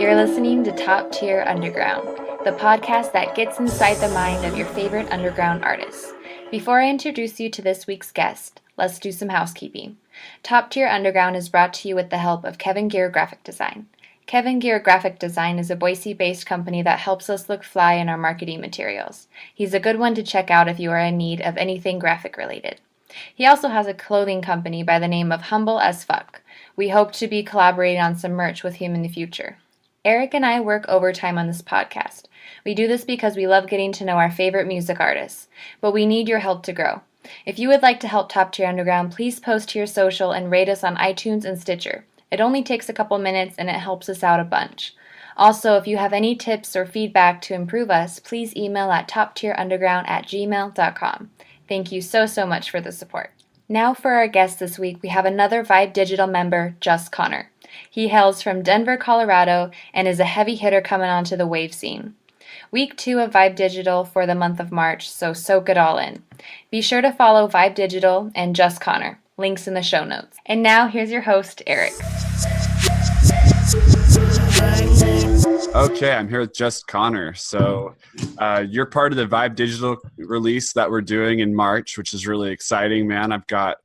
You're listening to Top Tier Underground, the podcast that gets inside the mind of your favorite underground artists. Before I introduce you to this week's guest, let's do some housekeeping. Top Tier Underground is brought to you with the help of Kevin Gear Graphic Design. Kevin Gear Graphic Design is a Boise-based company that helps us look fly in our marketing materials. He's a good one to check out if you are in need of anything graphic related. He also has a clothing company by the name of Humble as Fuck. We hope to be collaborating on some merch with him in the future. Eric and I work overtime on this podcast. We do this because we love getting to know our favorite music artists, but we need your help to grow. If you would like to help Top Tier Underground, please post to your social and rate us on iTunes and Stitcher. It only takes a couple minutes and it helps us out a bunch. Also, if you have any tips or feedback to improve us, please email at toptierunderground@gmail.com. Thank you so much for the support. Now for our guest this week, we have another Vibe.digital member, Just.Connor. He hails from Denver, Colorado, and is a heavy hitter coming onto the wave scene. Week 2 of Vibe.digital for the month of March, so soak it all in. Be sure to follow Vibe.digital and Just.Connor. Links in the show notes. And now here's your host, Eric. Okay, I'm here with Just.Connor. So you're part of the Vibe.digital release that we're doing in March, which is really exciting, man. I've got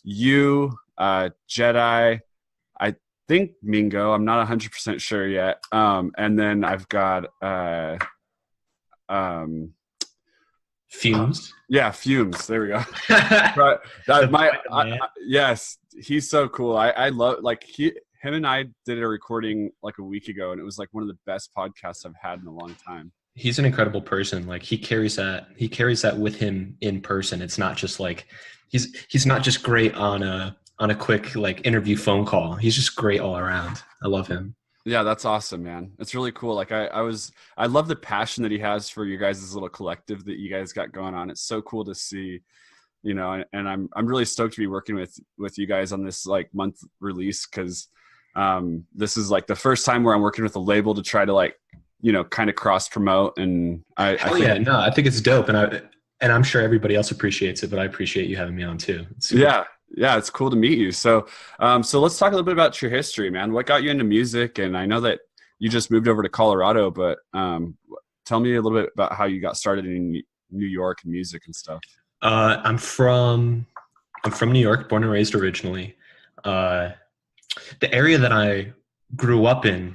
you, Jedi, I think Mingo. I'm not 100% sure yet. And then I've got Fumes. Yeah, Fumes. There we go. Yes, he's so cool. I love him and I did a recording like a week ago, and it was like one of the best podcasts I've had in a long time. He's an incredible person. Like he carries that with him in person. It's not just like he's not just great on a quick like interview phone call. He's just great all around. I love him. Yeah, that's awesome, man. It's really cool. Like I love the passion that he has for you guys' little collective that you guys got going on. It's so cool to see, you know, and I'm really stoked to be working with you guys on this like month release, because this is like the first time where I'm working with a label to try to like, you know, kind of cross promote. And I think it's dope, and I'm sure everybody else appreciates it, but I appreciate you having me on too. Yeah, it's cool to meet you. So so let's talk a little bit about your history, man. What got you into music? And I know that you just moved over to Colorado, but tell me a little bit about how you got started in New York and music and stuff. I'm from New York, born and raised originally. The area that I grew up in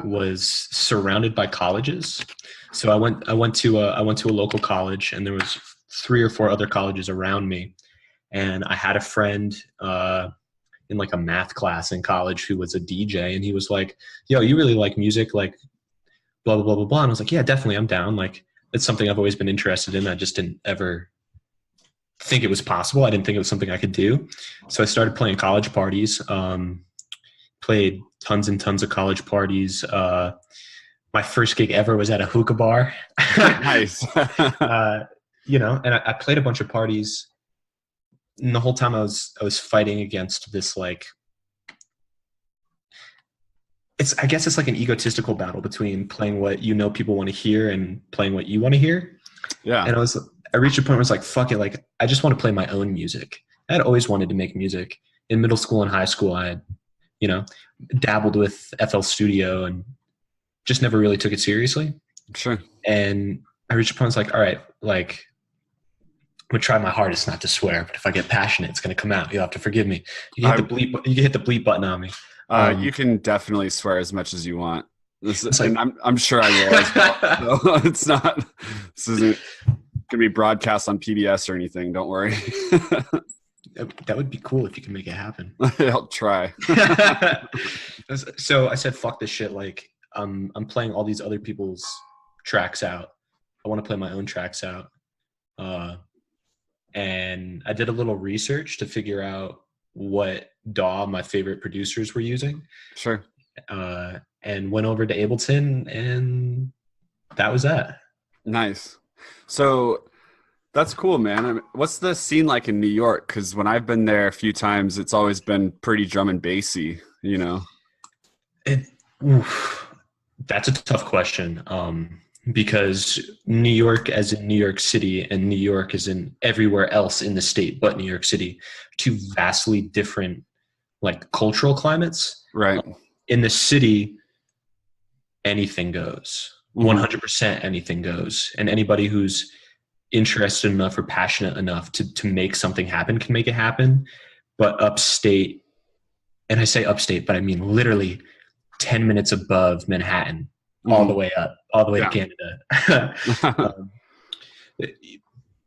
was surrounded by colleges. So I went to a local college, and there was 3 or 4 other colleges around me. And I had a friend in like a math class in college who was a DJ, and he was like, "Yo, you really like music, like blah blah blah blah blah." And I was like, "Yeah, definitely, I'm down. Like it's something I've always been interested in. I just didn't ever think it was possible. I didn't think it was something I could do." So I started playing college parties. Played tons and tons of college parties. My first gig ever was at a hookah bar. Nice. You know, and I played a bunch of parties. And the whole time I was fighting against this, like, I guess it's like an egotistical battle between playing what you know people want to hear and playing what you want to hear. Yeah. And I reached a point where I was like, fuck it, like I just want to play my own music. I had always wanted to make music. In middle school and high school, I had, you know, dabbled with FL Studio and just never really took it seriously. Sure. And I reached a point where I was like, all right, like I'm gonna try my hardest not to swear, but if I get passionate, it's gonna come out. You'll have to forgive me. You can hit the bleep button on me. You can definitely swear as much as you want. And I'm sure I will as well. So this isn't gonna be broadcast on PBS or anything. Don't worry. That would be cool if you can make it happen. I'll try. So I said, fuck this shit. Like I'm playing all these other people's tracks out. I want to play my own tracks out. And I did a little research to figure out what DAW my favorite producers were using. Sure. And went over to Ableton, and that was that. Nice. So that's cool, man. I mean, what's the scene like in New York? Because when I've been there a few times, it's always been pretty drum and bassy, you know? That's a tough question. Because New York, as in New York City, and New York as in everywhere else in the state but New York City, 2 vastly different like cultural climates. Right. In the city, anything goes. 100% anything goes. And anybody who's interested enough or passionate enough to make something happen can make it happen. But upstate, and I say upstate, but I mean literally 10 minutes above Manhattan, all the way up, all the way to Canada.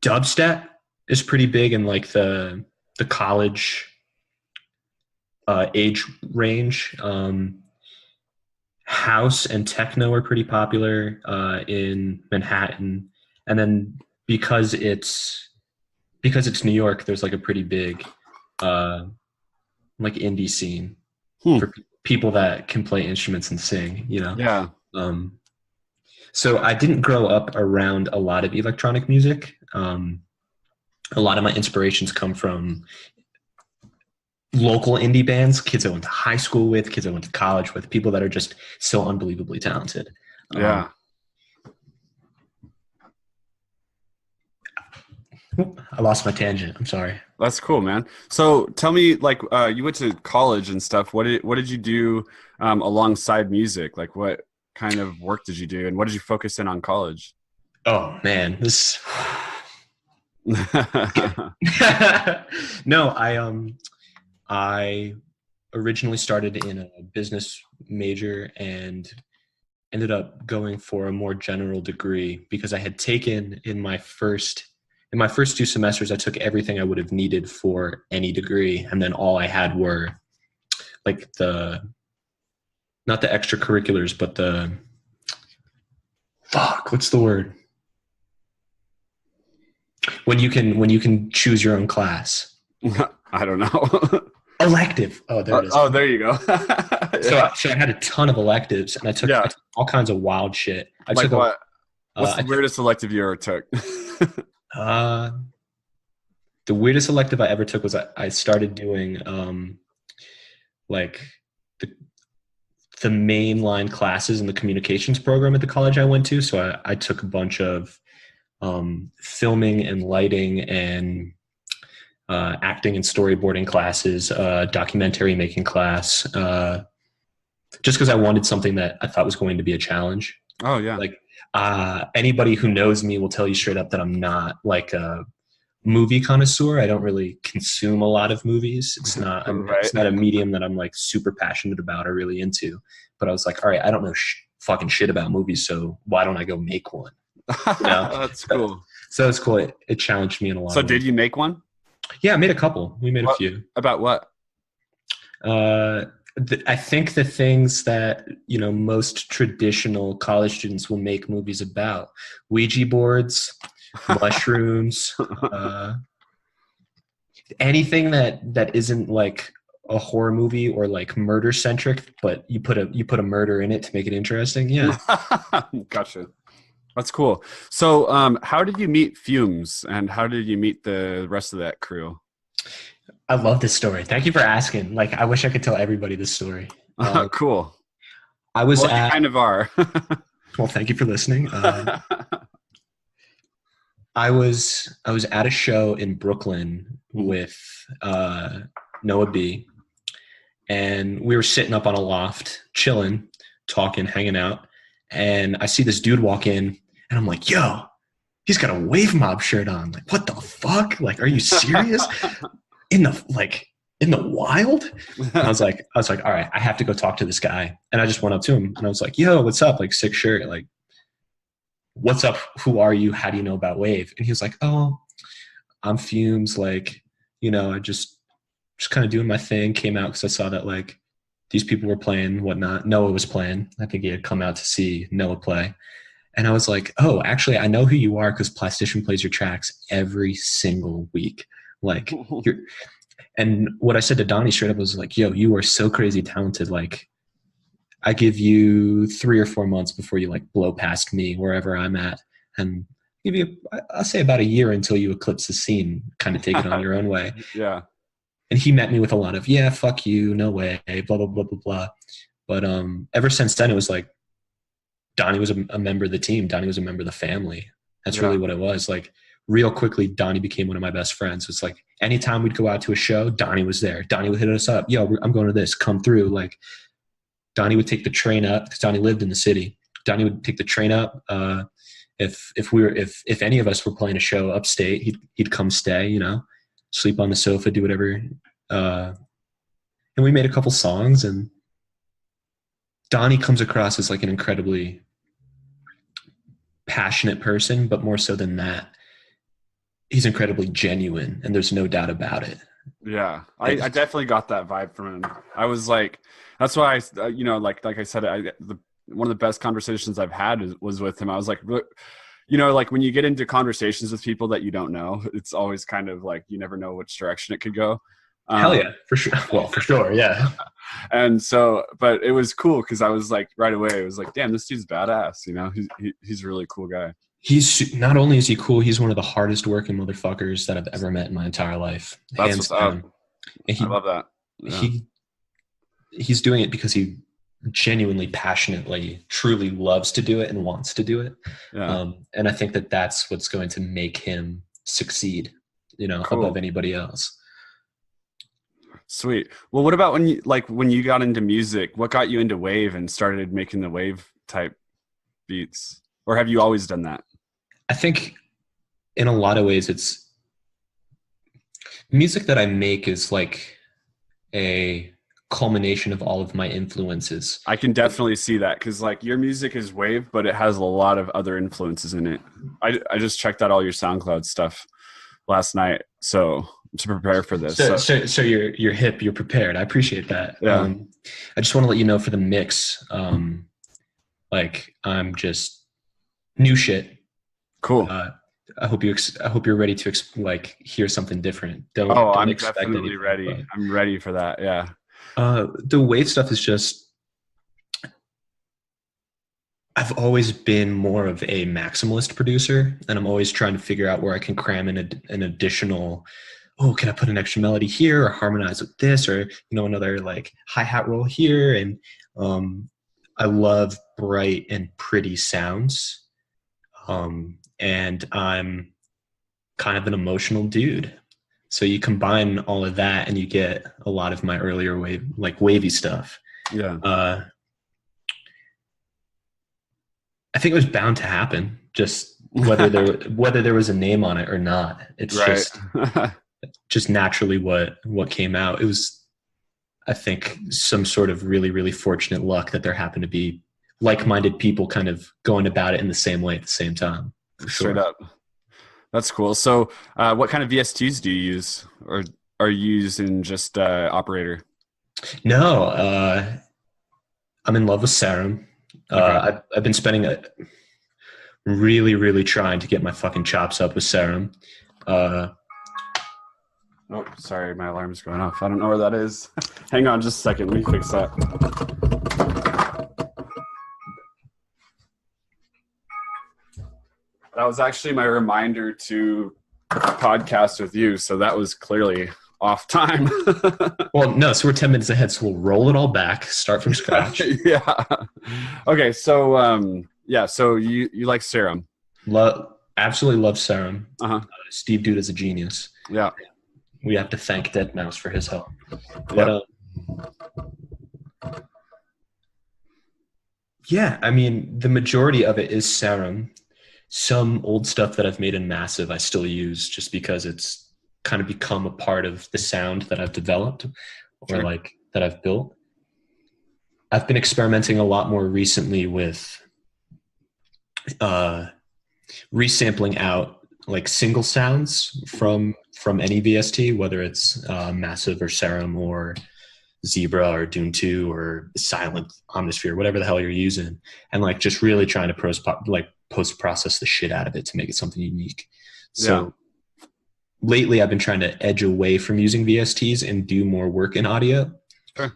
Dubstep is pretty big in like the college age range. House and techno are pretty popular in Manhattan, and then because it's New York, there's like a pretty big like indie scene for people that can play instruments and sing, you know? Yeah. So I didn't grow up around a lot of electronic music. A lot of my inspirations come from local indie bands, kids I went to high school with, kids I went to college with, people that are just so unbelievably talented. Yeah. I lost my tangent. I'm sorry. That's cool, man. So tell me, like, you went to college and stuff. What did you do alongside music? Like, what kind of work did you do, and what did you focus in on college? Oh man, this. No, I originally started in a business major and ended up going for a more general degree because I had taken in my first 2 semesters, I took everything I would have needed for any degree. And then all I had were like not the extracurriculars, but what's the word? When you can choose your own class. I don't know. Elective. Oh, there it is. Oh, there you go. So I had a ton of electives, and I took all kinds of wild shit. Like what? What's the weirdest elective you ever took? The weirdest elective I ever took was I started doing like the mainline classes in the communications program at the college I went to. So I took a bunch of filming and lighting and acting and storyboarding classes, documentary making class, just because I wanted something that I thought was going to be a challenge. Oh yeah. Like anybody who knows me will tell you straight up that I'm not like a movie connoisseur. I don't really consume a lot of movies. It's not it's not a medium that I'm like super passionate about or really into. But I was like, all right, I don't know fucking shit about movies, so why don't I go make one? You know? That's cool. So it's cool. It challenged me in a lot. So did you make one? Yeah, I made a couple. We made a few. About what? I think the things that, you know, most traditional college students will make movies about: Ouija boards, mushrooms, anything that isn't like a horror movie or like murder centric, but you put a murder in it to make it interesting. Yeah. Gotcha. That's cool. So how did you meet Fumes, and how did you meet the rest of that crew? I love this story. Thank you for asking. Like, I wish I could tell everybody this story. Cool. You kind of are. Well, thank you for listening. I was at a show in Brooklyn with Noah B, and we were sitting up on a loft, chilling, talking, hanging out, and I see this dude walk in, and I'm like, yo, he's got a Wave Mob shirt on. Like, what the fuck? Like, are you serious? In the wild? And I was like, all right, I have to go talk to this guy. And I just went up to him and I was like, yo, what's up? Like, sick shirt. Like, what's up? Who are you? How do you know about Wave? And he was like, oh, I'm Fumes. Like, you know, I just kind of doing my thing. Came out because I saw that like these people were playing, whatnot. Noah was playing. I think he had come out to see Noah play. And I was like, oh, actually, I know who you are because Plastician plays your tracks every single week. Like, and what I said to Donnie straight up was like, yo, you are so crazy talented. Like, I give you 3 or 4 months before you like blow past me wherever I'm at, and give you, I'll say about a year until you eclipse the scene, kind of take it on your own way. Yeah. And he met me with a lot of, yeah, fuck you, no way, blah, blah, blah, blah, blah. But ever since then, it was like, Donnie was a member of the team. Donnie was a member of the family. That's really what it was. Like, real quickly, Donnie became one of my best friends. It's like, anytime we'd go out to a show, Donnie was there. Donnie would hit us up. Yo, I'm going to this. Come through. Like, Donnie would take the train up because Donnie lived in the city. Donnie would take the train up. If any of us were playing a show upstate, he'd come stay, you know, sleep on the sofa, do whatever. And we made a couple songs, and Donnie comes across as like an incredibly passionate person, but more so than that, he's incredibly genuine, and there's no doubt about it. Yeah, I definitely got that vibe from him. I was like, that's why I, you know, like I said, one of the best conversations I've had was with him. I was like, you know, like when you get into conversations with people that you don't know, it's always kind of like, you never know which direction it could go. Hell yeah, for sure. Well, for sure, yeah. And so, but it was cool because I was like, right away, it was like, damn, this dude's badass. You know, he's a really cool guy. He's not only is he cool, he's one of the hardest working motherfuckers that I've ever met in my entire life. That's what's up. I love that. Yeah. He's doing it because he genuinely, passionately, truly loves to do it and wants to do it. Yeah. And I think that that's what's going to make him succeed, you know, above anybody else. Sweet. Well, what about when you got into music? What got you into wave and started making the wave type beats? Or have you always done that? I think in a lot of ways, it's music that I make is like a culmination of all of my influences. I can definitely see that because like your music is wave, but it has a lot of other influences in it. I just checked out all your SoundCloud stuff last night, so to prepare for this. So you're hip, you're prepared. I appreciate that. Yeah. I just want to let you know for the mix, like I'm just new shit. Cool. I hope you're ready to hear something different. I'm definitely ready. I'm ready for that. Yeah. The wave stuff is just, I've always been more of a maximalist producer, and I'm always trying to figure out where I can cram in an additional, can I put an extra melody here or harmonize with this, or, you know, another like hi-hat roll here. And I love bright and pretty sounds. And I'm kind of an emotional dude. So you combine all of that and you get a lot of my earlier wavy stuff. Yeah. I think it was bound to happen, just whether there was a name on it or not. It's right. just naturally what came out. It was, I think, some sort of really, really fortunate luck that there happened to be like-minded people kind of going about it in the same way at the same time. Straight up. That's cool. So what kind of VSTs do you use, or are you using just Operator? No, I'm in love with Serum. Okay. I've been spending really, really trying to get my fucking chops up with Serum. Oh, sorry, my alarm's going off. I don't know where that is. Hang on just a second. Let me fix that. That was actually my reminder to podcast with you, so that was clearly off time. Well, no, so we're 10 minutes ahead, so we'll roll it all back, start from scratch. Yeah. Okay, so so you like Serum? Absolutely love Serum. Uh-huh. Steve Dude is a genius. Yeah. We have to thank deadmau5 for his help. But yeah, I mean, the majority of it is Serum. Some old stuff that I've made in Massive I still use just because it's kind of become a part of the sound that I've developed or like that I've built. I've been experimenting a lot more recently with resampling out like single sounds from any VST, whether it's Massive or Serum or Zebra or Dune 2 or Silent Omnisphere, whatever the hell you're using, and like just really trying to post-process the shit out of it to make it something unique. So lately I've been trying to edge away from using VSTs and do more work in audio. Sure.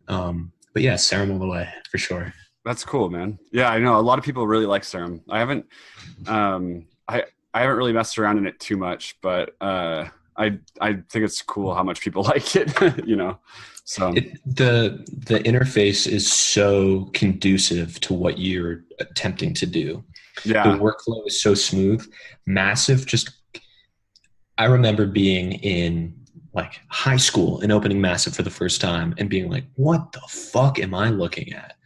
But yeah, Serum all the way for sure. That's cool, man. Yeah, I know a lot of people really like Serum. I haven't really messed around in it too much, but I think it's cool how much people like it, you know. So the interface is so conducive to what you're attempting to do. Yeah. The workflow is so smooth. Massive, I remember being in like high school and opening Massive for the first time and being like, what the fuck am I looking at?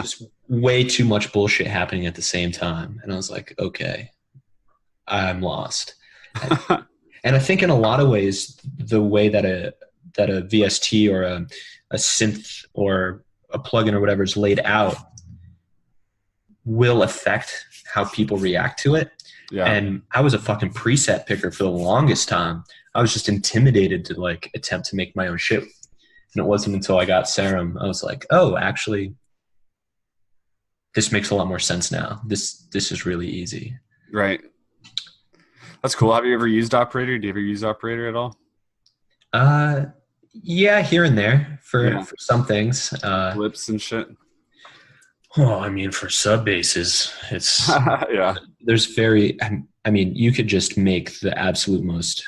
Just way too much bullshit happening at the same time. And I was like, okay, I'm lost. And I think in a lot of ways, the way that a VST or a synth or a plugin or whatever is laid out will affect how people react to it. Yeah. And I was a fucking preset picker for the longest time. I was just intimidated to like attempt to make my own shit. And it wasn't until I got Serum, I was like, oh, actually, this makes a lot more sense now. This is really easy. Right. That's cool. Have you ever used Operator? Do you ever use Operator at all? Yeah, here and there for some things. Flips and shit. Oh, I mean, for sub basses, it's yeah. There's very. I mean, you could just make the absolute most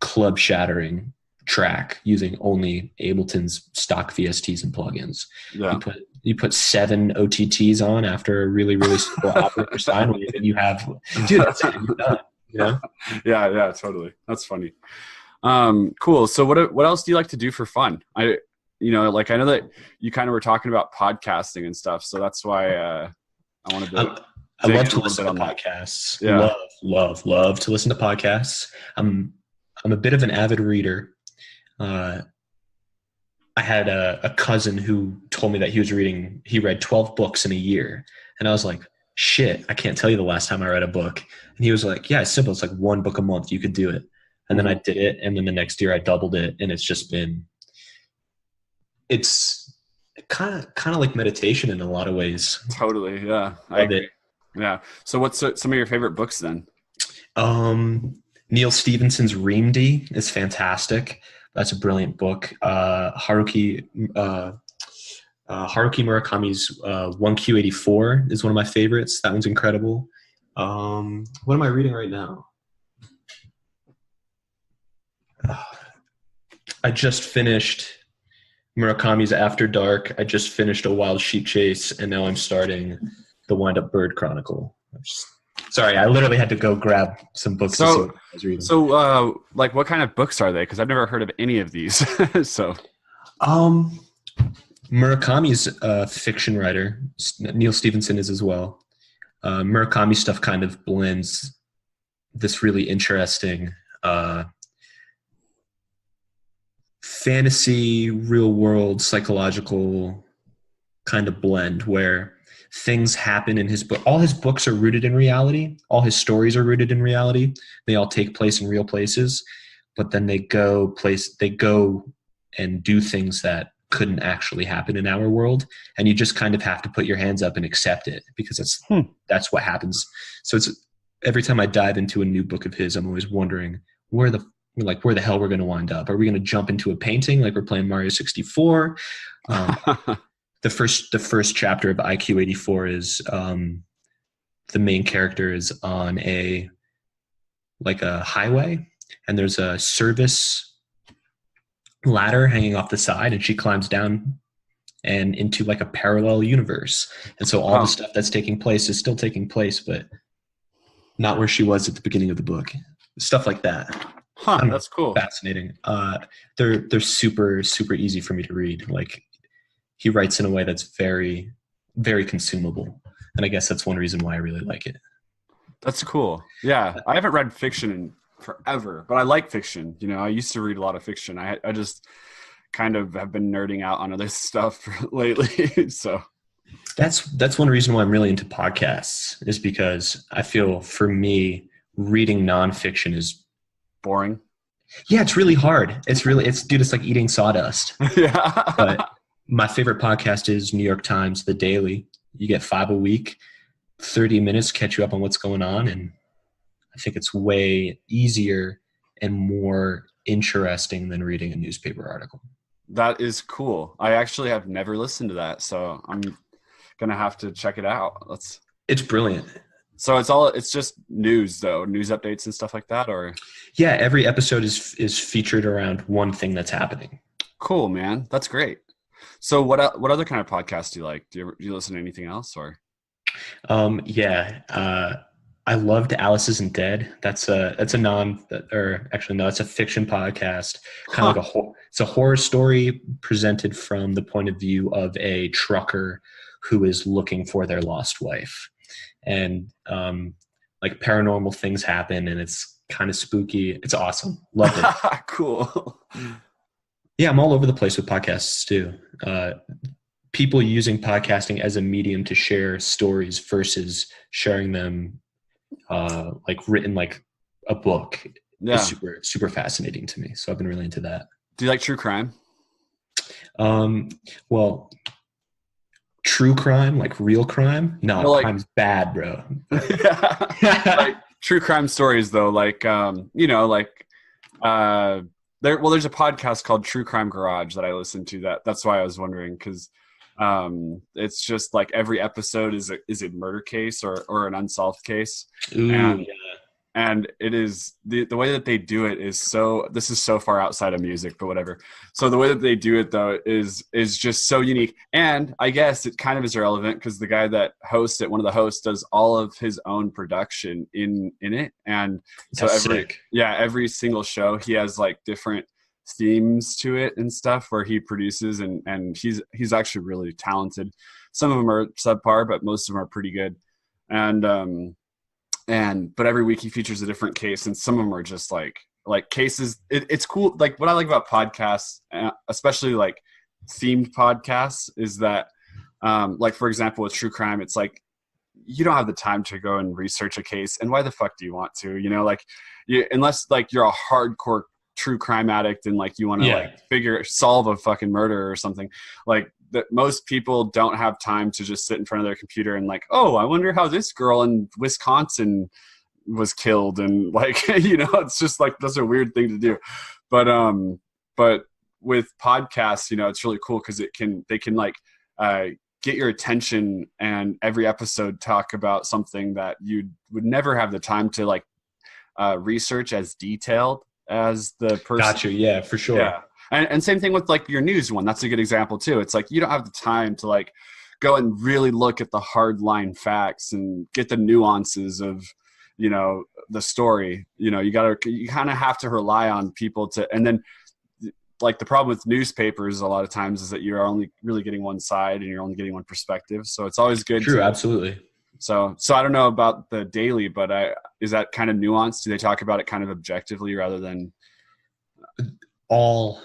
club shattering track using only Ableton's stock VSTs and plugins. Yeah. You put 7 OTTs on after a really simple operator sine wave, and you have, dude, that's it. You're done. You know? Yeah, totally. That's funny. Cool. So what else do you like to do for fun? I know that you kind of were talking about podcasting and stuff, so that's why I wanted to. I love to listen to podcasts. Yeah. Love to listen to podcasts. I'm a bit of an avid reader. I had a cousin who told me that he read 12 books in a year. And I was like, shit, I can't tell you the last time I read a book. And he was like, yeah, it's simple. It's like 1 book a month. You could do it. And then I did it. And then the next year I doubled it. And it's just been, it's kind of like meditation in a lot of ways. Totally. Yeah. I agree. Yeah. So what's some of your favorite books then? Neil Stephenson's Reamd is fantastic. That's a brilliant book. Haruki Murakami's 1Q84 is one of my favorites. That one's incredible. What am I reading right now? I just finished Murakami's After Dark. I just finished A Wild Sheep Chase, and now I'm starting The Wind-Up Bird Chronicle. Sorry, I literally had to go grab some books to see what I was reading. So, like, what kind of books are they? Because I've never heard of any of these. So, Murakami's a fiction writer. Neil Stephenson is as well. Murakami stuff kind of blends this really interesting fantasy, real world, psychological kind of blend where things happen in his book. All his books are rooted in reality. All his stories are rooted in reality. They all take place in real places, but then they go and do things that couldn't actually happen in our world. And you just kind of have to put your hands up and accept it because that's what happens. So it's every time I dive into a new book of his, I'm always wondering where the hell we're going to wind up. Are we going to jump into a painting like we're playing Mario 64? The first chapter of IQ84 is the main character is on a highway, and there's a service ladder hanging off the side, and she climbs down and into like a parallel universe. And so all the stuff that's taking place is still taking place, but not where she was at the beginning of the book. Stuff like that. That's cool. Fascinating. They're super, super easy for me to read. Like, he writes in a way that's very, very consumable. And I guess that's one reason why I really like it. That's cool. Yeah. I haven't read fiction in forever, but I like fiction. I used to read a lot of fiction. I just kind of have been nerding out on other stuff lately. So that's one reason why I'm really into podcasts, is because I feel, for me, reading nonfiction is boring. Yeah, it's really hard. It's like eating sawdust. Yeah. But my favorite podcast is New York Times, The Daily. You get 5 a week, 30 minutes, catch you up on what's going on. And I think it's way easier and more interesting than reading a newspaper article. That is cool. I actually have never listened to that, so I'm going to have to check it out. It's brilliant. So it's just news though, news updates and stuff like that, or? Yeah, every episode is featured around one thing that's happening. Cool, man. That's great. So what other kind of podcasts do you like? Do you listen to anything else, or? Yeah. I loved Alice Isn't Dead. That's a non, or actually no, it's a fiction podcast. Kind of like it's a horror story presented from the point of view of a trucker who is looking for their lost wife, and like paranormal things happen, and it's kind of spooky. It's awesome. Loved it. Cool. Yeah, I'm all over the place with podcasts too. People using podcasting as a medium to share stories versus sharing them like written like a book is super, super fascinating to me. So I've been really into that. Do you like true crime? Well, true crime, like real crime? No, like, crime's bad, bro. Like true crime stories though, like there's a podcast called True Crime Garage that I listen to. That's why I was wondering, because it's just like every episode is a murder case or an unsolved case. Ooh, and it is the way that they do it is this is so far outside of music, but whatever. So the way that they do it though is just so unique. And I guess it kind of is irrelevant because the guy that hosts it, one of the hosts, does all of his own production in it. And so every single show he has like different themes to it and stuff where he produces, and he's actually really talented. Some of them are subpar, but most of them are pretty good. But every week he features a different case, and some of them are just like cases. It's cool. Like what I like about podcasts, especially like themed podcasts, is that like for example with true crime, it's like you don't have the time to go and research a case, and why the fuck do you want to? Like unless like you're a hardcore true crime addict and like you want to like solve a fucking murder or something, like that most people don't have time to just sit in front of their computer and like, oh, I wonder how this girl in Wisconsin was killed, and like it's just like that's a weird thing to do. But with podcasts, it's really cool because they can like get your attention, and every episode talk about something that you would never have the time to like research as detailed as the person. Gotcha. Yeah, for sure. Yeah. And same thing with like your news one. That's a good example too. It's like you don't have the time to like go and really look at the hard line facts and get the nuances of, the story. You kind of have to rely on people to, and then like the problem with newspapers a lot of times is that you're only really getting one side and you're only getting one perspective. So it's always good. True. Absolutely. So I don't know about the daily, but is that kind of nuanced? Do they talk about it kind of objectively rather than all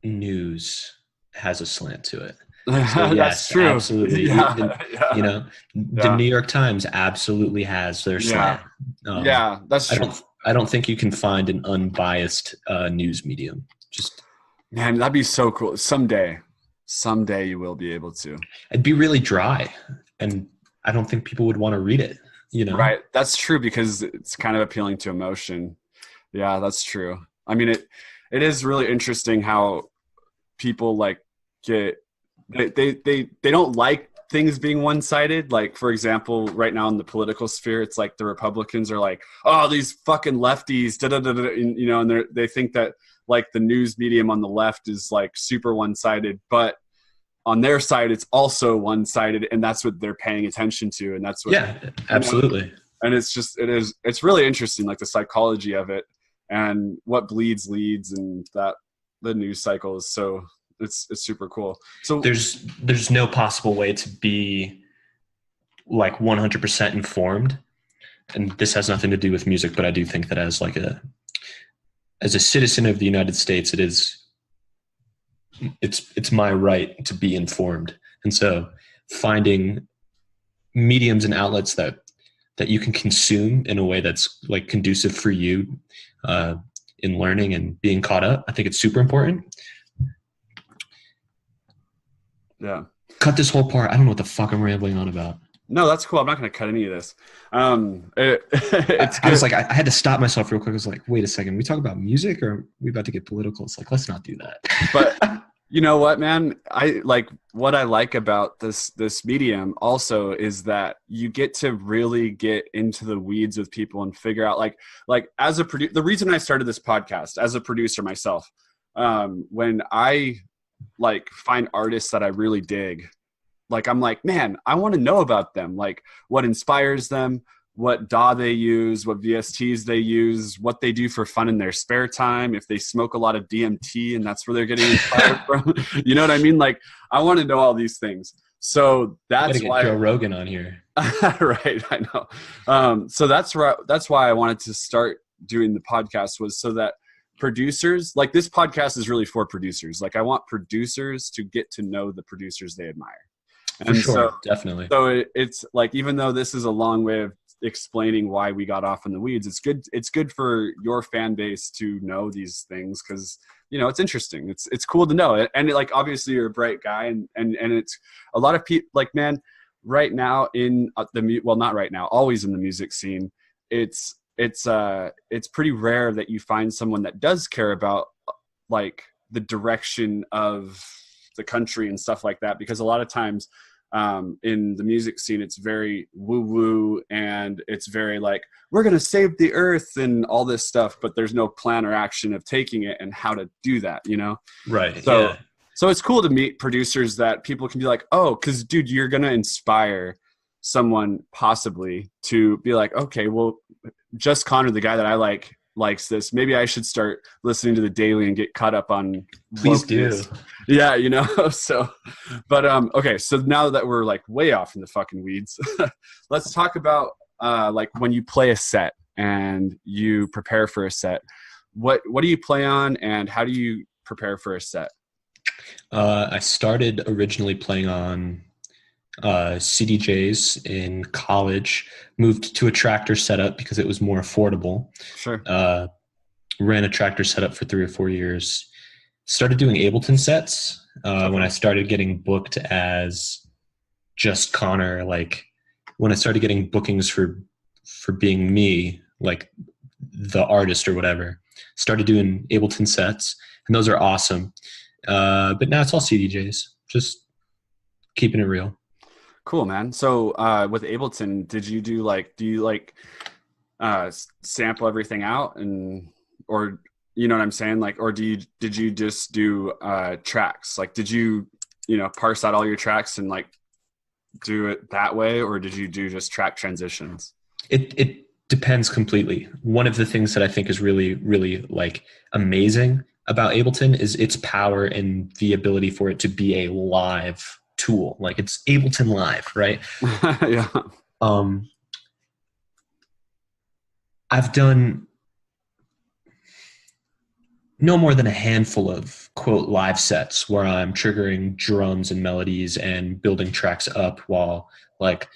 news has a slant to it? So yes, that's true. Absolutely. The New York Times absolutely has their slant. That's true. I don't think you can find an unbiased news medium. Man, that'd be so cool. Someday you will be able to. It'd be really dry, and I don't think people would want to read it. Right. That's true because it's kind of appealing to emotion. Yeah, that's true. I mean, it is really interesting how people like they don't like things being one-sided. Like, for example, right now in the political sphere, it's like the Republicans are like, oh, these fucking lefties, and they think that like the news medium on the left is like super one-sided, but on their side, it's also one-sided, and that's what they're paying attention to. And that's what, absolutely. And it's really interesting, like the psychology of it and what bleeds leads, and that the news cycle is so it's super cool. So there's no possible way to be like 100% informed. And this has nothing to do with music, but I do think that as a citizen of the United States, it's my right to be informed. And so finding mediums and outlets that you can consume in a way that's like conducive for you in learning and being caught up, I think it's super important. Yeah. Cut this whole part. I don't know what the fuck I'm rambling on about. No, that's cool. I'm not going to cut any of this. I was like, I had to stop myself real quick. I was like, wait a second. We talk about music or are we about to get political? It's like, let's not do that. But you know what, man? What I like about this medium also is that you get to really get into the weeds with people and figure out like as a producer, the reason I started this podcast as a producer myself, when I like find artists that I really dig, like I'm like, man, I want to know about them. Like what inspires them, what DAW they use, what VSTs they use, what they do for fun in their spare time, if they smoke a lot of DMT and that's where they're getting inspired from. You know what I mean? Like, I want to know all these things. So that's why Joe Rogan on here. Right, I know. So that's why I wanted to start doing the podcast, was so that producers, like, this podcast is really for producers. Like, I want producers to get to know the producers they admire. For sure, definitely. So it's like, even though this is a long way of explaining why we got off in the weeds, it's good for your fan base to know these things, because, you know, it's interesting. It's cool to know. And like, obviously you're a bright guy, and it's a lot of people, like, man, right now in not right now, always in the music scene, it's pretty rare that you find someone that does care about, like, the direction of the country and stuff like that, because a lot of times in the music scene, it's very woo-woo, and it's very like, we're going to save the earth and all this stuff, but there's no plan or action of taking it and how to do that, you know? Right. So it's cool to meet producers that people can be like, oh, because, dude, you're going to inspire someone possibly to be like, okay, well, Just.Connor, the guy that I likes this. Maybe I should start listening to the Daily and get caught up on. Please do. Yeah, you know. So, but okay. So now that we're like way off in the fucking weeds, let's talk about like, when you play a set and you prepare for a set. What do you play on, and how do you prepare for a set? I started originally playing on CDJs in college, moved to a tractor setup because it was more affordable. Sure. Ran a tractor setup for 3 or 4 years. Started doing Ableton sets when I started getting booked as Just.Connor. Like, when I started getting bookings for being me, like the artist or whatever, started doing Ableton sets, and those are awesome. But now it's all CDJs, just keeping it real. Cool, man. So with Ableton, do you sample everything out, or you know what I'm saying? Like, or did you just do tracks? Like, did you parse out all your tracks and like do it that way, or did you do just track transitions? It depends completely. One of the things that I think is really, really like amazing about Ableton is its power and the ability for it to be a live tool. Like, it's Ableton Live, right? Yeah. I've done no more than a handful of quote live sets where I'm triggering drums and melodies and building tracks up while like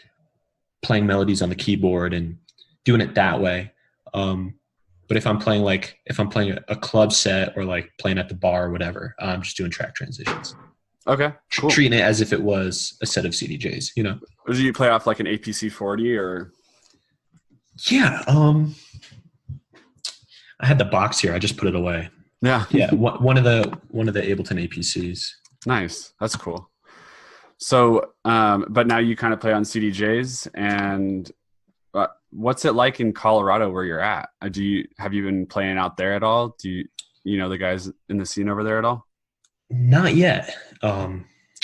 playing melodies on the keyboard and doing it that way. But if I'm playing a club set or like playing at the bar or whatever, I'm just doing track transitions. Okay, cool. Treating it as if it was a set of CDJs, you know. Or do you play off like an APC 40 or? Yeah, I had the box here. I just put it away. Yeah, yeah. One of the Ableton APCs. Nice, that's cool. So, but now you kind of play on CDJs, and what's it like in Colorado where you're at? Have you been playing out there at all? Do you know the guys in the scene over there at all? Not yet.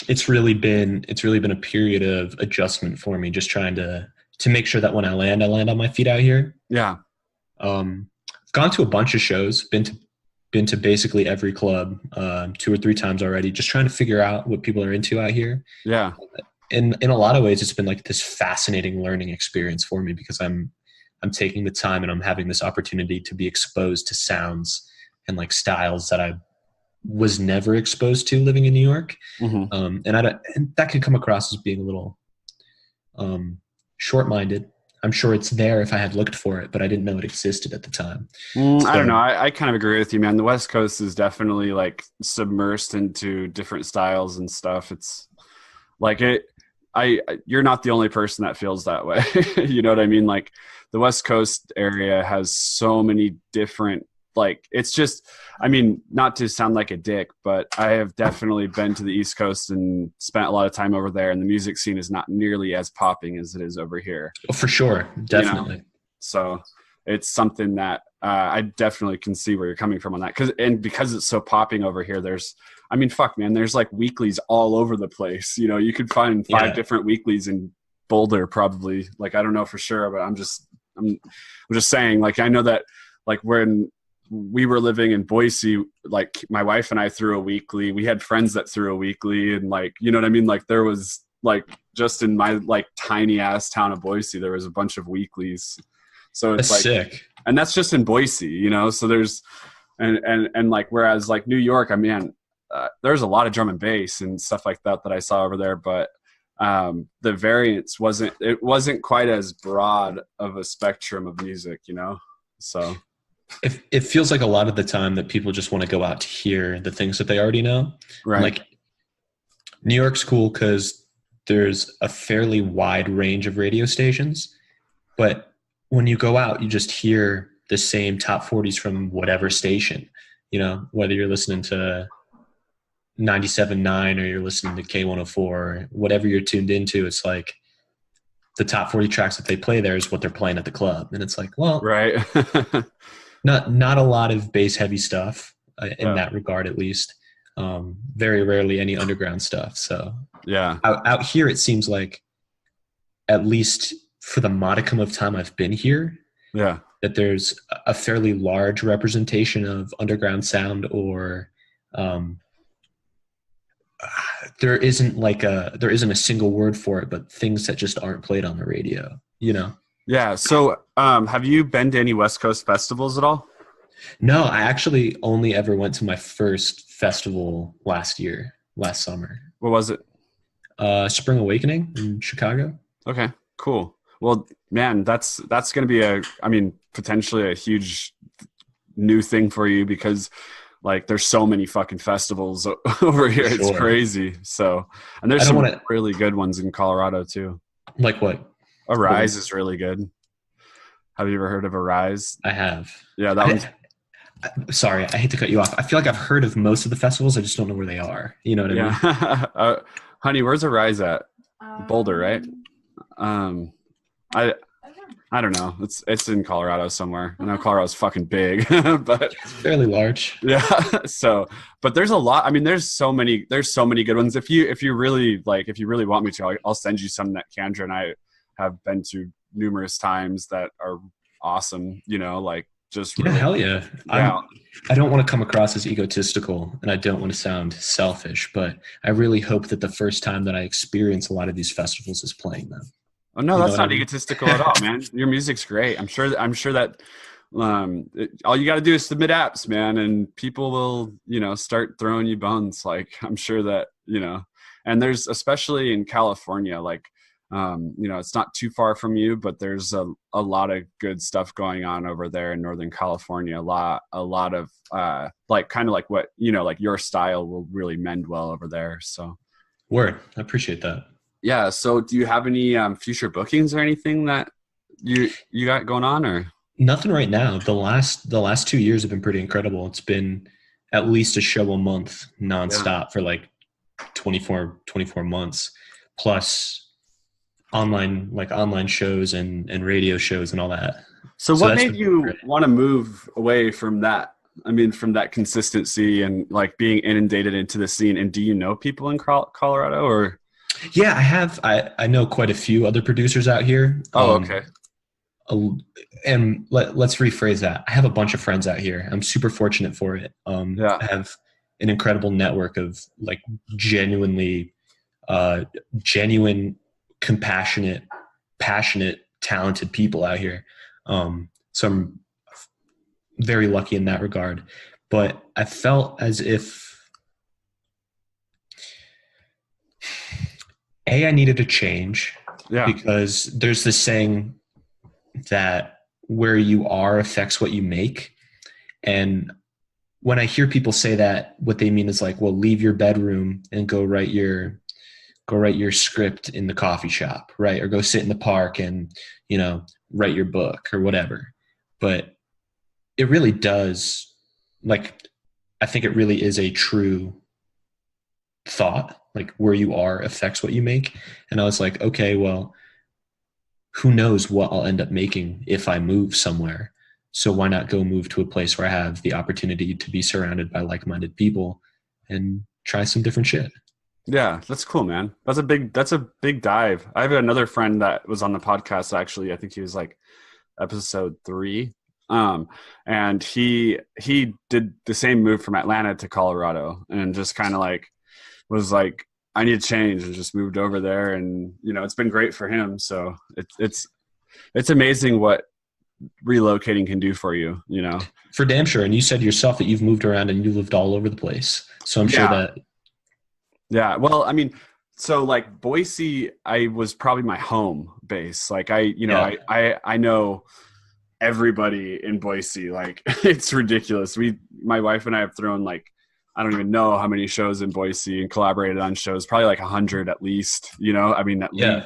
It's really been a period of adjustment for me, just trying to make sure that when I land on my feet out here. Yeah. I've gone to a bunch of shows, been to basically every club 2 or 3 times already, just trying to figure out what people are into out here. Yeah. In a lot of ways, it's been like this fascinating learning experience for me, because I'm taking the time and I'm having this opportunity to be exposed to sounds and like styles that I was never exposed to living in New York. Mm-hmm. And that could come across as being a little short-minded. I'm sure it's there if I had looked for it, but I didn't know it existed at the time. I don't know. I kind of agree with you, man. The West Coast is definitely like submersed into different styles and stuff. It's like you're not the only person that feels that way. You know what I mean? Like, the West Coast area has so many different, like, it's just, I mean, not to sound like a dick, but I have definitely been to the East Coast and spent a lot of time over there, and the music scene is not nearly as popping as it is over here. Oh, for sure. Definitely. You know? So it's something that I definitely can see where you're coming from on that. Because it's so popping over here, there's like weeklies all over the place. You know, you could find 5 different weeklies in Boulder, probably. Like, I don't know for sure, but I'm just I'm just saying, like, I know that, like, when we were living in Boise, like, my wife and I threw a weekly. We had friends that threw a weekly, and, like, you know what I mean? Like, there was, like, just in my, like, tiny ass town of Boise, there was a bunch of weeklies. So it's That's like, sick. and that's just in Boise, you know? So there's, and like, whereas like New York, I mean, there's a lot of drum and bass and stuff like that I saw over there, but the variance wasn't quite as broad of a spectrum of music, you know? So It feels like a lot of the time that people just want to go out to hear the things that they already know. right. Like, New York's cool because there's a fairly wide range of radio stations, but when you go out, you just hear the same top 40s from whatever station, you know, whether you're listening to 97.9 or you're listening to K104 or whatever you're tuned into. It's like the top 40 tracks that they play there is what they're playing at the club. And it's like, well, right. not a lot of bass heavy stuff in Yeah. that regard, at least. Very rarely any underground stuff. So Yeah. out here, it seems like, at least for the modicum of time I've been here, Yeah. that there's a fairly large representation of underground sound, or there isn't a single word for it, but things that just aren't played on the radio, you know? Yeah. So, have you been to any West Coast festivals at all? No, I actually only ever went to my first festival last summer. What was it? Spring Awakening in Chicago. Okay, cool. Well, man, that's going to be potentially a huge new thing for you, because like there's so many fucking festivals over here. For It's sure. crazy. So, and there's some really good ones in Colorado too. Like what? Arise is really good. Have you ever heard of Arise? I have. Yeah, that one's. Sorry, I hate to cut you off. I feel like I've heard of most of the festivals. I just don't know where they are. You know what I mean? Honey, where's Arise at? Boulder, right? I don't know. It's in Colorado somewhere. I know Colorado's fucking big, but It's fairly large. yeah. So, but there's a lot. I mean, there's so many good ones. If you really want me to, I'll send you some that Kendra and I have been to numerous times that are awesome. You know, like just really, hell yeah. Yeah. I don't want to come across as egotistical, and I don't want to sound selfish, but I really hope that the first time that I experience a lot of these festivals is playing them. Oh no, that's not I mean? egotistical at all, man. Your music's great. I'm sure that all you got to do is submit apps, man, and people will, you know, start throwing you bones. Like, I'm sure that, you know, and there's, especially in California, like, you know, it's not too far from you, but there's a lot of good stuff going on over there in Northern California. A lot of like, kind of like what, you know, like your style will really mend well over there. So Word. I appreciate that. yeah. So do you have any future bookings or anything that you got going on, or? Nothing right now. The last 2 years have been pretty incredible. It's been at least a show a month nonstop for like 24 months, plus online shows and radio shows and all that. So what made you want to move away from that? I mean, from that consistency and like being inundated into the scene. And do you know people in Colorado, or? Yeah, I have. I know quite a few other producers out here. Oh, okay. And let's rephrase that. I have a bunch of friends out here. I'm super fortunate for it. I have an incredible network of like genuine, compassionate, passionate, talented people out here. So I'm very lucky in that regard. But I felt as if I needed a change, because there's this saying that where you are affects what you make. And when I hear people say that, what they mean is like, well, leave your bedroom and go write your script in the coffee shop, right? Or go sit in the park and, you know, write your book or whatever. But it really does, like, I think it really is a true thought, like where you are affects what you make. And I was like, okay, well, who knows what I'll end up making if I move somewhere. So why not go move to a place where I have the opportunity to be surrounded by like-minded people and try some different shit. Yeah, that's cool, man. That's a big dive. I have another friend that was on the podcast, actually. I think he was like episode 3. And he did the same move from Atlanta to Colorado, and just kind of like was like, I need to change, and just moved over there. And, you know, it's been great for him. So it's amazing what relocating can do for you, you know? For damn sure. And you said yourself that you've moved around and you lived all over the place. So I'm sure that. Yeah. Well, I mean, so like Boise, I was probably my home base. Like I know everybody in Boise. Like it's ridiculous. My wife and I have thrown like, I don't even know how many shows in Boise and collaborated on shows, probably like 100 at least, you know, I mean, at least.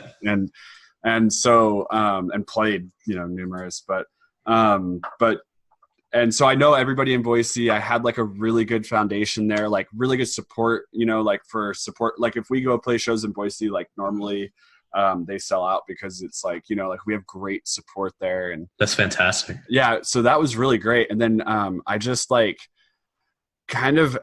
And so, and played, you know, numerous, and so I know everybody in Boise. I had like a really good foundation there, like really good support, you know, like for support, like if we go play shows in Boise, like normally they sell out because it's like, you know, like we have great support there. And that's fantastic. Yeah. So that was really great. And then I just like kind of,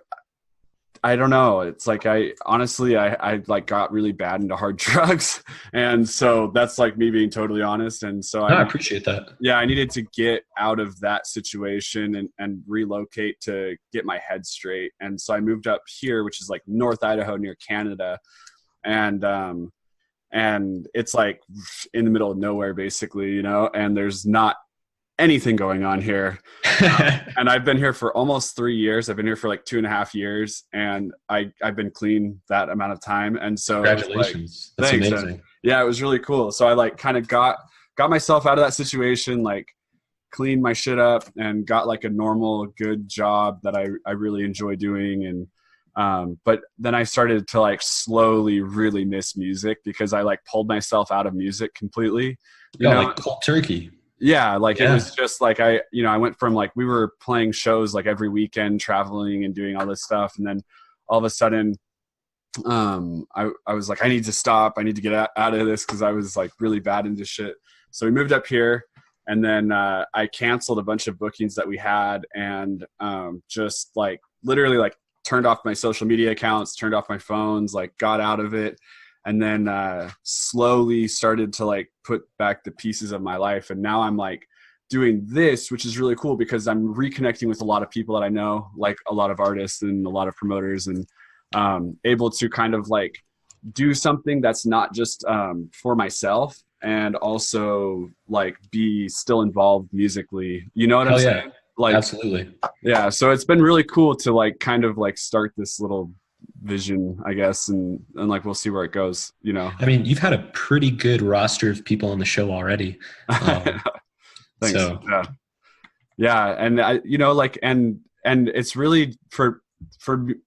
I don't know. It's like, I honestly like got really bad into hard drugs. And so that's like me being totally honest. And so I appreciate that. Yeah. I needed to get out of that situation and relocate to get my head straight. And so I moved up here, which is like North Idaho near Canada. And it's like in the middle of nowhere basically, you know, and there's not anything going on here. And I've been here for almost 3 years. I've been here for like 2.5 years, and I've been clean that amount of time. And so congratulations. Like, that's amazing. Yeah, it was really cool. So I like kind of got myself out of that situation, like cleaned my shit up and got like a normal good job that I really enjoy doing. And but then I started to like slowly really miss music because I like pulled myself out of music completely. You know, like cold turkey. Yeah, like it was just like I went from like we were playing shows like every weekend, traveling and doing all this stuff, and then all of a sudden, I was like, I need to stop. I need to get out of this because I was like really bad into shit. So we moved up here, and then I canceled a bunch of bookings that we had, and just like literally like turned off my social media accounts, turned off my phones, like got out of it. And then slowly started to like put back the pieces of my life. And now I'm like doing this, which is really cool because I'm reconnecting with a lot of people that I know, like a lot of artists and a lot of promoters, and able to kind of like do something that's not just for myself, and also like be still involved musically. You know what I'm saying? Like, absolutely. Yeah. So it's been really cool to like kind of like start this little vision, I guess, and like we'll see where it goes, you know. I mean, you've had a pretty good roster of people on the show already. Thanks. So yeah, and I, you know, like and it's really for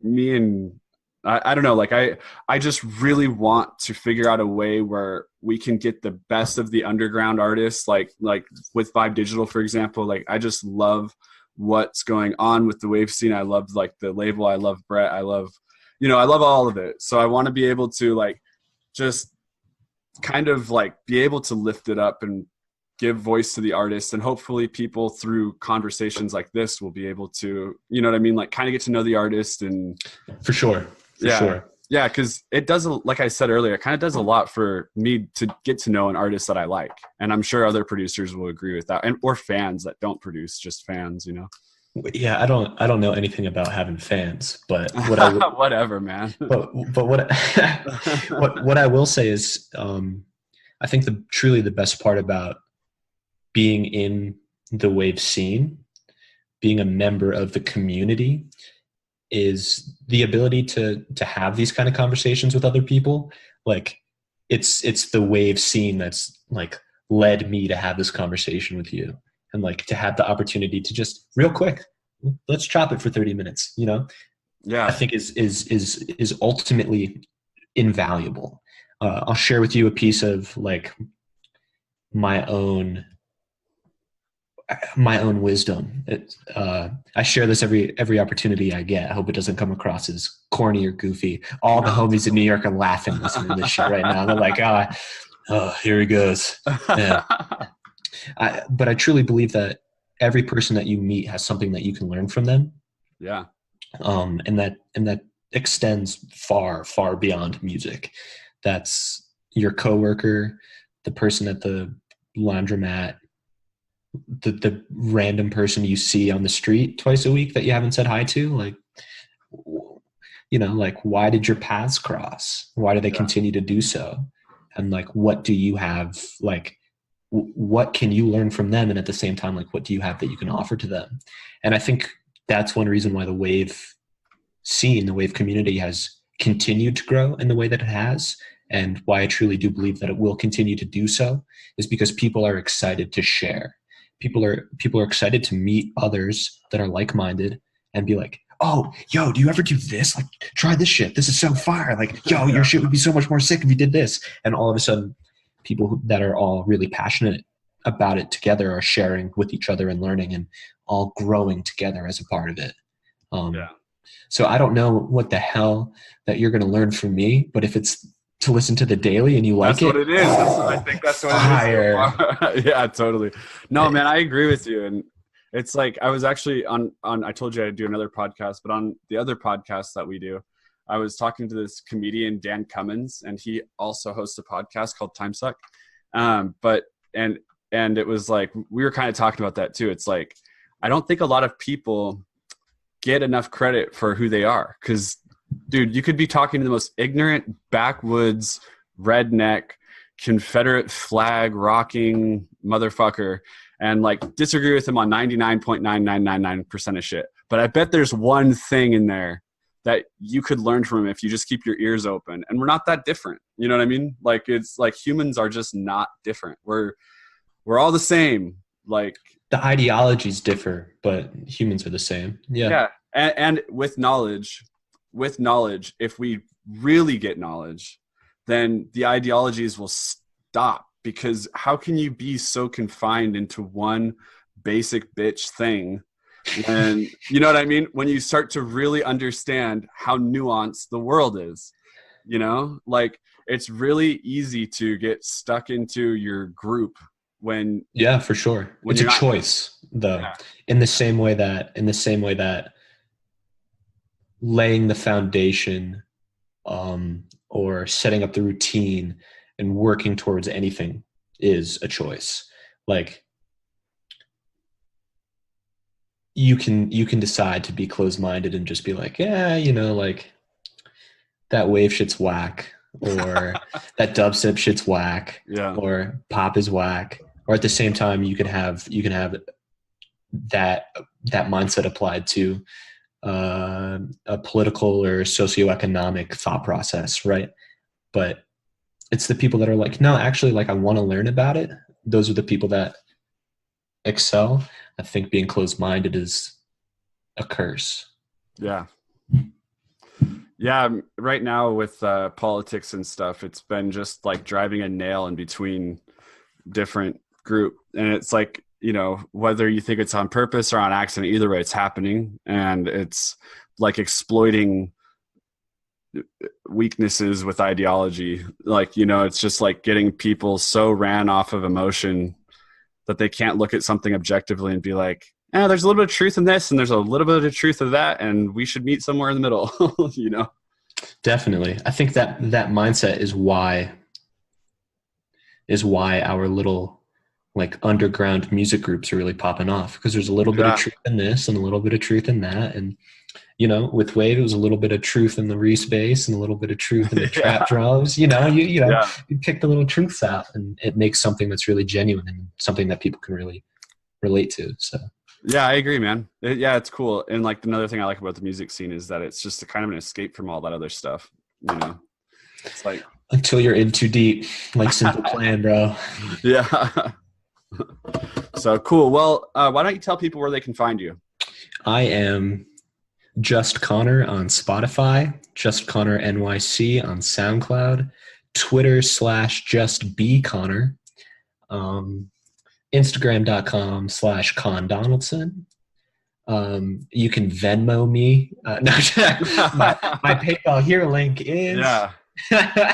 me, and I don't know, like I just really want to figure out a way where we can get the best of the underground artists, like with Vibe.digital, for example. Like I just love what's going on with the wave scene. I love like the label. I love Brett. I love all of it. So I want to be able to like just kind of like be able to lift it up and give voice to the artist, and hopefully people through conversations like this will be able to, you know what I mean, like kind of get to know the artist. And for sure. Yeah, because it does, like I said earlier, it kind of does a lot for me to get to know an artist that I like, and I'm sure other producers will agree with that, and or fans that don't produce, just fans, you know. Yeah, I don't know anything about having fans, but what I whatever, man. But what what I will say is, I think truly the best part about being in the wave scene, being a member of the community, is the ability to have these kind of conversations with other people. Like it's the wave scene that's like led me to have this conversation with you, and like to have the opportunity to just real quick, let's chop it for 30 minutes, you know? Yeah. I think is ultimately invaluable. I'll share with you a piece of like my own wisdom. I share this every opportunity I get. I hope it doesn't come across as corny or goofy. All the homies in New York are laughing listening to this shit right now. They're like, oh, here he goes. Yeah. But I truly believe that every person that you meet has something that you can learn from them. Yeah. And that extends far, far beyond music. That's your coworker, the person at the laundromat, the random person you see on the street twice a week that you haven't said hi to? Like, like, why did your paths cross? Why do they continue to do so? And like, what do you have? Like, what can you learn from them? And at the same time, like, what do you have that you can offer to them? And I think that's one reason why the wave scene, the wave community has continued to grow in the way that it has. And why I truly do believe that it will continue to do so is because people are excited to share. People are excited to meet others that are like-minded and be like, oh, yo, do you ever do this? Like, try this shit. This is so fire. Like, yo, your shit would be so much more sick if you did this. And all of a sudden, people that are all really passionate about it together are sharing with each other and learning and all growing together as a part of it. So I don't know what the hell that you're going to learn from me, but if it's to listen to the daily and you like that's what it is. I think that's what fire. It is. Yeah, totally. No, man, I agree with you. And it's like, I was actually on, I told you I'd do another podcast, but on the other podcast that we do, I was talking to this comedian, Dan Cummins, and he also hosts a podcast called Time Suck. And it was like, we were kind of talking about that too. It's like, I don't think a lot of people get enough credit for who they are. 'Cause dude, you could be talking to the most ignorant, backwoods, redneck, Confederate flag rocking motherfucker and like disagree with him on 99.9999% of shit. But I bet there's one thing in there that you could learn from him if you just keep your ears open. And we're not that different. You know what I mean? Like, it's like humans are just not different. We're all the same. Like, the ideologies differ, but humans are the same. Yeah. And with knowledge, if we really get knowledge, then the ideologies will stop, because how can you be so confined into one basic bitch thing when, you know what I mean? When you start to really understand how nuanced the world is, like, it's really easy to get stuck into your group when. Yeah, for sure. It's a choice though. In the same way that laying the foundation or setting up the routine and working towards anything is a choice. Like, you can decide to be closed-minded and just be like, like, that wave shit's whack, or that dubstep shit's whack, or pop is whack. Or at the same time, you can have that mindset applied to a political or socioeconomic thought process, right? But it's the people that are like, no, actually, like, I want to learn about it. Those are the people that excel. I think being closed-minded is a curse. Yeah. Right now with politics and stuff, it's been just like driving a nail in between different group. And it's like, whether you think it's on purpose or on accident, either way it's happening. And it's like exploiting weaknesses with ideology. Like, it's just like getting people so ran off of emotion that they can't look at something objectively and be like, there's a little bit of truth in this and there's a little bit of truth of that, and we should meet somewhere in the middle. Definitely. I think that mindset is why our little, like, underground music groups are really popping off, because there's a little bit of truth in this and a little bit of truth in that. And with Wave, it was a little bit of truth in the Reese bass and a little bit of truth in the trap drums. You pick the little truths out, and it makes something that's really genuine and something that people can really relate to. So yeah, I agree, man. It's cool. And like, another thing I like about the music scene is that it's just a kind of an escape from all that other stuff. It's like, until you're in too deep, like Simple Plan, bro. Yeah. So cool. Well, why don't you tell people where they can find you? I am Just.Connor on Spotify, Just.Connor NYC on SoundCloud, Twitter /JustBConnor, Instagram.com/ConDonaldson. You can Venmo me. No, my PayPal here link is. Yeah.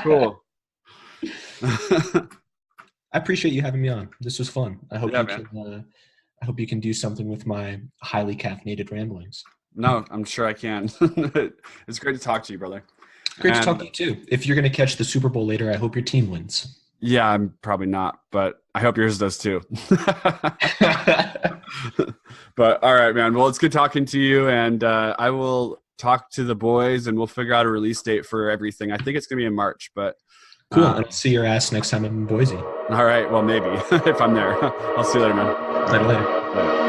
Cool. I appreciate you having me on. This was fun. I hope you can do something with my highly caffeinated ramblings. No, I'm sure I can. It's great to talk to you, brother. Great to talk to you too. If you're going to catch the Super Bowl later, I hope your team wins. Yeah, I'm probably not, but I hope yours does too. But all right, man. Well, it's good talking to you, and I will talk to the boys, and we'll figure out a release date for everything. I think it's gonna be in March, but cool. And I'll see your ass next time I'm in Boise. All right. Well, maybe if I'm there. I'll see you later, man. Later.